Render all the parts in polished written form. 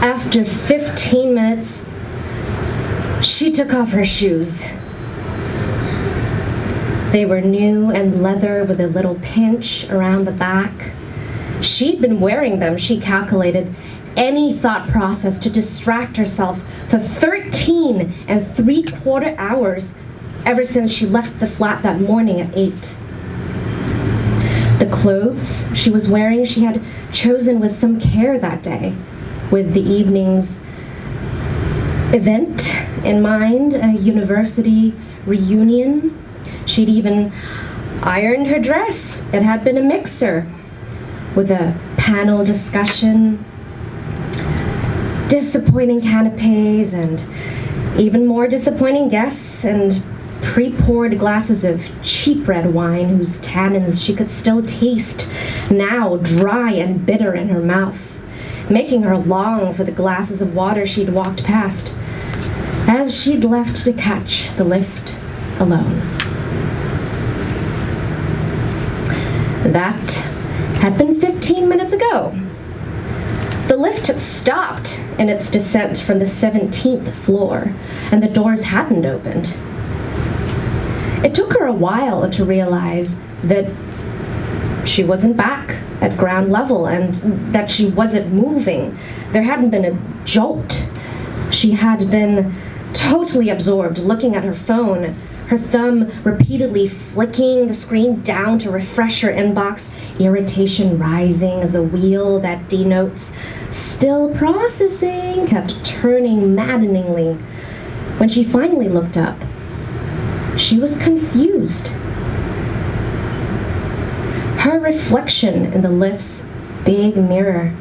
After 15 minutes, she took off her shoes. They were new and leather with a little pinch around the back. She'd been wearing them, she calculated, any thought process to distract herself for 13 3/4 hours ever since she left the flat that morning at 8. The clothes she was wearing she had chosen with some care that day, with the evening's event in mind, a university reunion. She'd even ironed her dress. It had been a mixer with a panel discussion, disappointing canapes, and even more disappointing guests, and pre-poured glasses of cheap red wine whose tannins she could still taste, now dry and bitter in her mouth, making her long for the glasses of water she'd walked past as she'd left to catch the lift alone. That had been 15 minutes ago. The lift had stopped in its descent from the 17th floor, and the doors hadn't opened. It took her a while to realize that she wasn't back at ground level and that she wasn't moving. There hadn't been a jolt. She had been totally absorbed looking at her phone, her thumb repeatedly flicking the screen down to refresh her inbox, irritation rising as a wheel that denotes "still processing" kept turning maddeningly. When she finally looked up, she was confused. Her reflection in the lift's big mirror,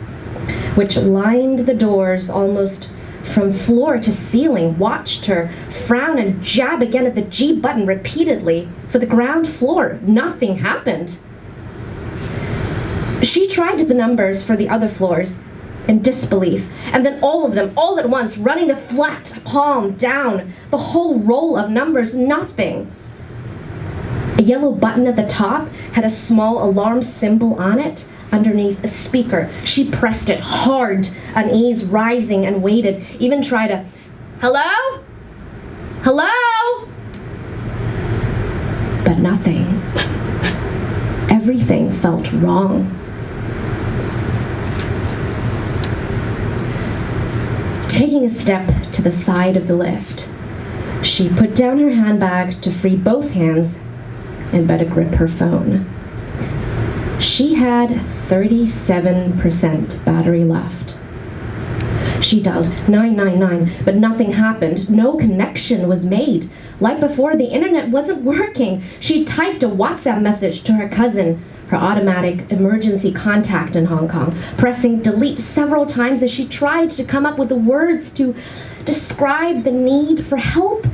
which lined the doors almost from floor to ceiling, watched her frown and jab again at the G button repeatedly. For the ground floor, nothing happened. She tried the numbers for the other floors in disbelief, and then all of them, all at once, running the flat palm down, the whole roll of numbers, nothing. A yellow button at the top had a small alarm symbol on it underneath a speaker. She pressed it hard, unease rising, and waited, even tried a, "Hello? Hello?" But nothing. Everything felt wrong. Taking a step to the side of the lift, she put down her handbag to free both hands and better grip her phone. She had 37% battery left. She dialed 999, but nothing happened. No connection was made. Like before, the internet wasn't working. She typed a WhatsApp message to her cousin, her automatic emergency contact in Hong Kong, pressing delete several times as she tried to come up with the words to describe the need for help,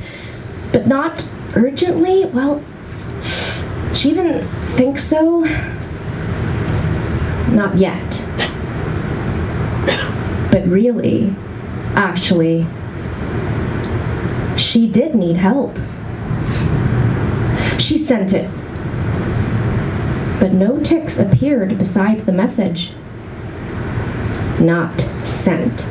but not urgently. Well, she didn't think so. Not yet. But really, actually, she did need help. She sent it, but no ticks appeared beside the message. Not sent.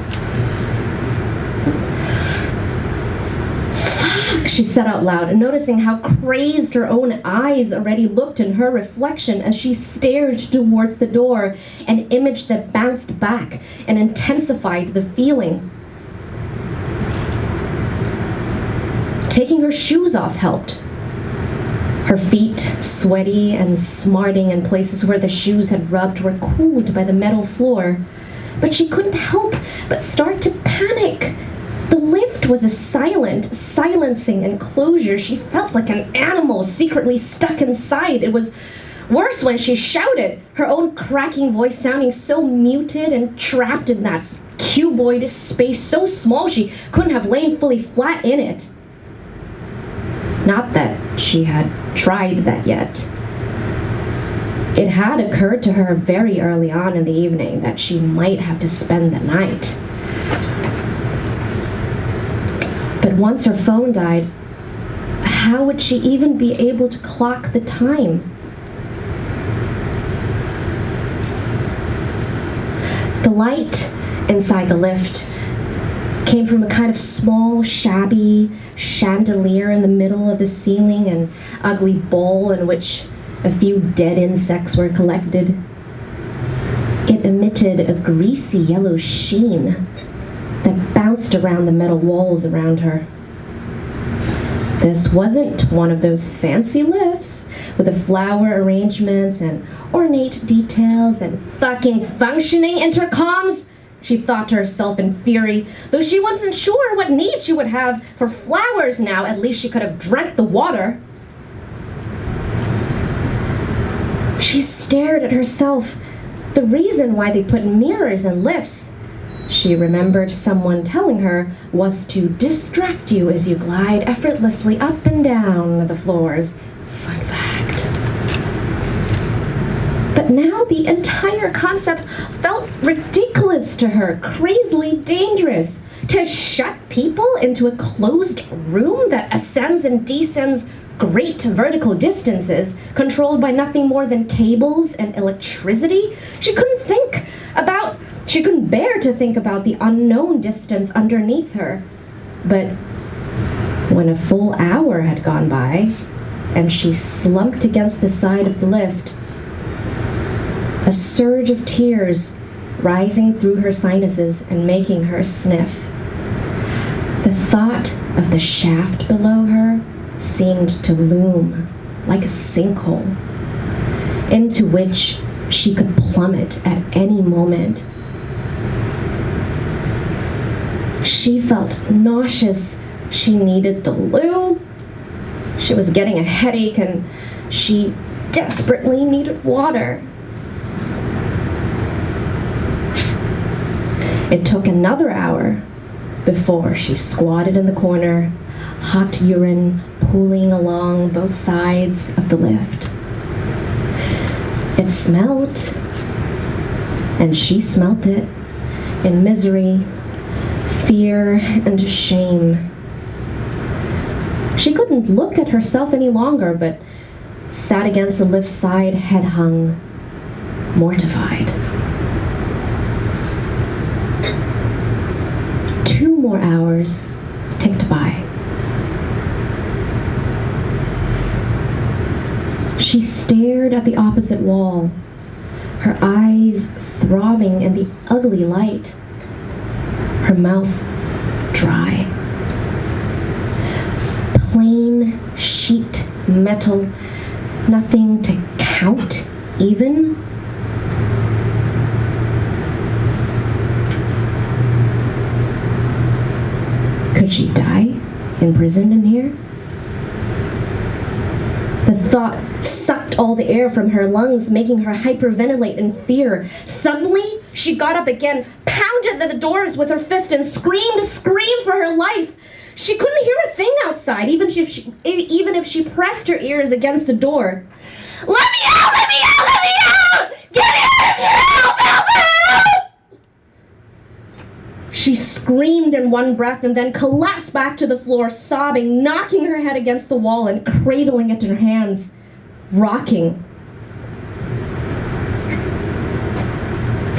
Fuck, she said out loud, noticing how crazed her own eyes already looked in her reflection as she stared towards the door, an image that bounced back and intensified the feeling. Taking her shoes off helped. Her feet, sweaty and smarting in places where the shoes had rubbed, were cooled by the metal floor. But she couldn't help but start to panic. The lift was a silencing enclosure. She felt like an animal secretly stuck inside. It was worse when she shouted, her own cracking voice sounding so muted and trapped in that cuboid space so small she couldn't have lain fully flat in it. Not that she had tried that yet. It had occurred to her very early on in the evening that she might have to spend the night. But once her phone died, how would she even be able to clock the time? The light inside the lift came from a kind of small, shabby chandelier in the middle of the ceiling, an ugly bowl in which a few dead insects were collected. It emitted a greasy yellow sheen that bounced around the metal walls around her. This wasn't one of those fancy lifts with the flower arrangements and ornate details and fucking functioning intercoms, she thought to herself in fury. Though she wasn't sure what need she would have for flowers now, at least she could have drank the water. She stared at herself. The reason why they put mirrors in lifts, she remembered someone telling her, was to distract you as you glide effortlessly up and down the floors. Fun fact. But now the entire concept felt ridiculous to her, crazily dangerous. To shut people into a closed room that ascends and descends great vertical distances, controlled by nothing more than cables and electricity. She couldn't bear to think about the unknown distance underneath her. But when a full hour had gone by, and she slumped against the side of the lift, a surge of tears rising through her sinuses and making her sniff. The thought of the shaft below her seemed to loom like a sinkhole into which she could plummet at any moment. She felt nauseous. She needed the loo. She was getting a headache and she desperately needed water. It took another hour before she squatted in the corner, hot urine pooling along both sides of the lift. It smelled, and she smelt it in misery, fear, and shame. She couldn't look at herself any longer, but sat against the lift's side, head hung, mortified. 2 more hours ticked by. She stared at the opposite wall, her eyes throbbing in the ugly light, her mouth dry. Plain sheet metal, nothing to count even. Could she die, imprisoned in here? The thought sucked all the air from her lungs, making her hyperventilate in fear. Suddenly, she got up again, pounded at the doors with her fist, and screamed for her life. She couldn't hear a thing outside, even if she pressed her ears against the door. Let me out! Let me out! Let me out! Get out of here! Help! She screamed in one breath and then collapsed back to the floor, sobbing, knocking her head against the wall and cradling it in her hands, rocking.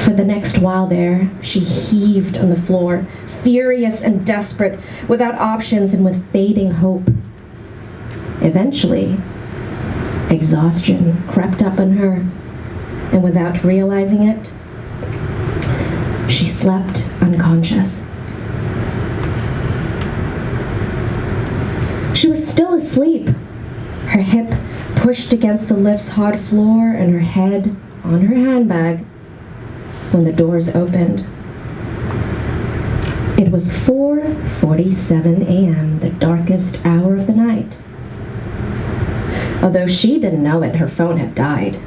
For the next while there, she heaved on the floor, furious and desperate, without options and with fading hope. Eventually, exhaustion crept up on her, and without realizing it, she slept unconscious. She was still asleep, her hip pushed against the lift's hard floor and her head on her handbag, when the doors opened. It was 4:47 a.m., the darkest hour of the night. Although she didn't know it, her phone had died.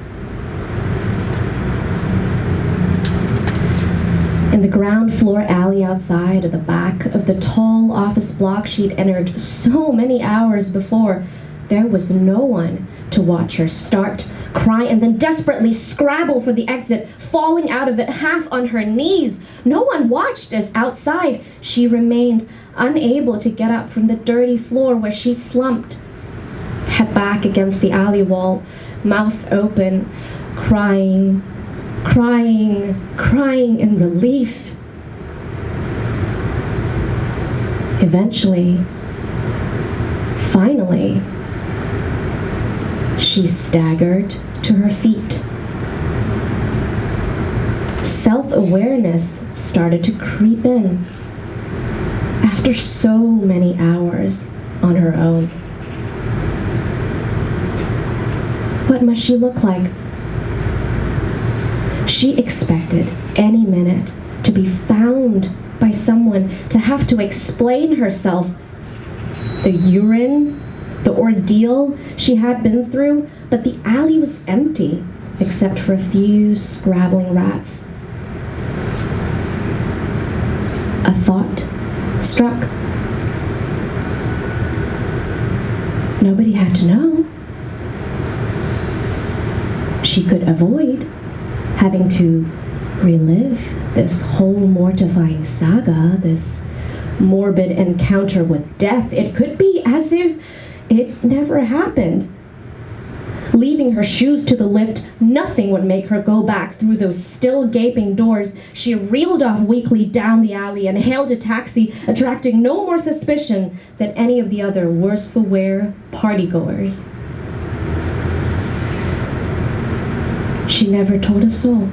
In the ground floor alley outside, at the back of the tall office block she'd entered so many hours before, there was no one to watch her start, cry, and then desperately scrabble for the exit, falling out of it half on her knees. No one watched as outside she remained, unable to get up from the dirty floor where she slumped, head back against the alley wall, mouth open, crying in relief. Eventually, finally, she staggered to her feet. Self-awareness started to creep in after so many hours on her own. What must she look like? She expected any minute to be found by someone, to have to explain herself. The urine, the ordeal she had been through, but the alley was empty except for a few scrabbling rats. A thought struck. Nobody had to know. She could avoid having to relive this whole mortifying saga, this morbid encounter with death. It could be as if it never happened. Leaving her shoes to the lift, nothing would make her go back through those still gaping doors. She reeled off weakly down the alley and hailed a taxi, attracting no more suspicion than any of the other worse-for-wear partygoers. She never told a soul.